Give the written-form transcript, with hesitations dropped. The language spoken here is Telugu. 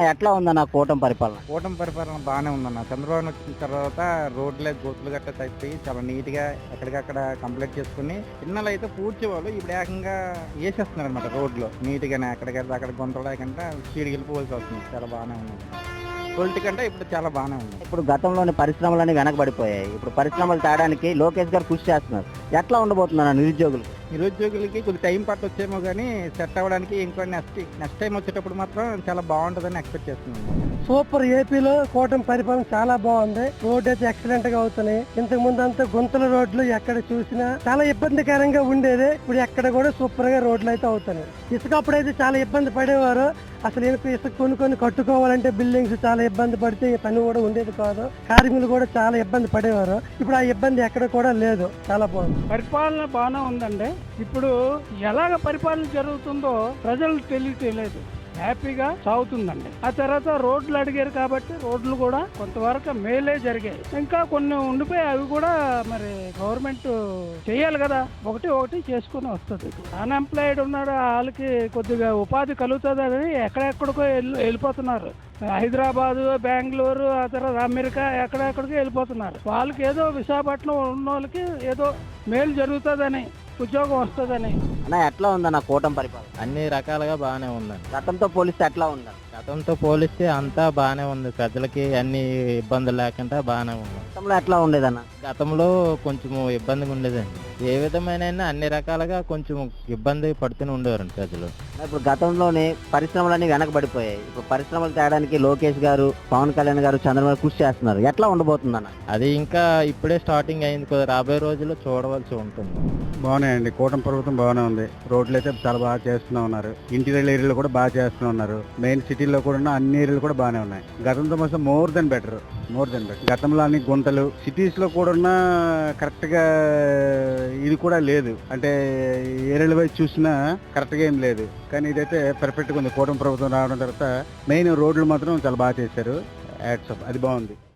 ఎట్లా ఉందన్న కూటమి పరిపాలన? కూటమి పరిపాలన బాగానే ఉందన్న. చంద్రబాబు వచ్చిన తర్వాత రోడ్లే గోతులు గట్ట తగ్గిపోయి చాలా నీట్‌గా ఎక్కడికక్కడ కంప్లీట్ చేసుకొని, ఇన్నాళ్ళు అయితే పూడ్చేవాళ్ళు. ఇప్పుడు ఏకంగా ఏసేస్తున్నారు అనమాట రోడ్లు. నీట్‌గానే ఎక్కడికెళ్తే అక్కడ గుంతలు లేకుండా స్పీడ్‌గా వెళ్ళిపోవాల్సి వస్తుంది. చాలా బాగానే ఉంది. పొలిటిక్ అంటే ఇప్పుడు చాలా బాగానే ఉంది. ఇప్పుడు గతంలోని పరిశ్రమలన్నీ వెనకబడిపోయాయి. ఇప్పుడు పరిశ్రమలు తేడానికి లోకేష్ గారు కృషి చేస్తున్నారు. ఎట్లా ఉండబోతుందన్న నిరుద్యోగులు? నిరుద్యోగులకి కొద్ది టైం పట్టొచ్చేమో కానీ సెట్ అవ్వడానికి ఇంకో నెక్స్ట్ టైం వచ్చేటప్పుడు మాత్రం చాలా బాగుంటుందని ఎక్స్పెక్ట్ చేస్తున్నాను. సూపర్. ఏపీలో కూటమి పరిపాలన చాలా బాగుంది. రోడ్ అయితే ఎక్సలెంట్ గా అవుతున్నాయి. ఇంతకు ముందు అంతా గుంతల రోడ్లు ఎక్కడ చూసినా చాలా ఇబ్బందికరంగా ఉండేది. ఇప్పుడు ఎక్కడ కూడా సూపర్ గా రోడ్లు అయితే అవుతున్నాయి. ఇసుక అప్పుడైతే చాలా ఇబ్బంది పడేవారు. అసలు ఇసుక కొన్ని కట్టుకోవాలంటే బిల్డింగ్స్ చాలా ఇబ్బంది పడితే పని కూడా ఉండేది కాదు. కార్మికులు కూడా చాలా ఇబ్బంది పడేవారు. ఇప్పుడు ఆ ఇబ్బంది ఎక్కడ కూడా లేదు. చాలా బాగుంది. పరిపాలన బాగానే ఉందండి. ఇప్పుడు ఎలాగ పరిపాలన జరుగుతుందో ప్రజలు తెలియలేదు. హ్యాపీగా సాగుతుందండి. ఆ తర్వాత రోడ్లు అడిగారు కాబట్టి రోడ్లు కూడా కొంతవరకు మేలే జరిగాయి. ఇంకా కొన్ని ఉండిపోయి అవి కూడా మరి గవర్నమెంట్ చేయాలి కదా. ఒకటి చేసుకుని వస్తుంది. అన్ఎంప్లాయిడ్ ఉన్నాడు, వాళ్ళకి కొద్దిగా ఉపాధి కలుగుతుంది. ఎక్కడెక్కడికో వెళ్ళిపోతున్నారు. హైదరాబాదు, బెంగళూరు, ఆ తర్వాత అమెరికా ఎక్కడెక్కడికో వెళ్ళిపోతున్నారు. వాళ్ళకి ఏదో విశాఖపట్నం ఉన్న వాళ్ళకి ఏదో మేలు జరుగుతుందని, ఉద్యోగం వస్తుందని. ఎట్లా ఉందన్న కూటమి పరిపాలన? అన్ని రకాలుగా బాగానే ఉందండి. గతంతో పోలిస్తే ఎట్లా ఉందన్న? గతంతో పోలిస్తే అంతా బాగానే ఉంది. ప్రజలకి అన్ని ఇబ్బందులు లేకుండా బాగానే ఉంది. గతంలో ఎట్లా ఉండేదన్న? గతంలో కొంచెం ఇబ్బందిగా ఉండేదండి. ఏ విధమైన అన్ని రకాలుగా కొంచెం ఇబ్బంది పడుతూనే ఉండేవారండి ప్రజలు. ఇప్పుడు గతంలోనే పరిశ్రమలన్నీ వెనకబడిపోయాయి. ఇప్పుడు పరిశ్రమలు తేడానికి లోకేష్ గారు, పవన్ కళ్యాణ్ గారు, చంద్రబాబు కృషి చేస్తున్నారు. ఎట్లా ఉండబోతుందన్న? అది ఇంకా ఇప్పుడే స్టార్టింగ్ అయింది కదా. రాబోయే రోజుల్లో చూడవలసి ఉంటుంది. బాగున్నాయండి. కూటమి ప్రభుత్వం బాగానే ఉంది. రోడ్లు అయితే చాలా బాగా చేస్తూనే ఉన్నారు. ఇంటీరియర్ ఏరియాలో కూడా బాగా చేస్తూనే ఉన్నారు. మెయిన్ సిటీలో కూడా ఉన్న అన్ని ఏరియాలు కూడా బాగానే ఉన్నాయి. గతంతో మొత్తం మోర్ దెన్ బెటర్. గతంలో అన్ని గుంతలు, సిటీస్ లో కూడా ఉన్న కరెక్ట్ గా ఇది కూడా లేదు. అంటే ఏరియాల వైపు చూసినా కరెక్ట్ గా ఏం లేదు. కానీ ఇదైతే పర్ఫెక్ట్ గా ఉంది. కూటమి ప్రభుత్వం రావడం తర్వాత మెయిన్ రోడ్లు మాత్రం చాలా బాగా చేశారు. అది బాగుంది.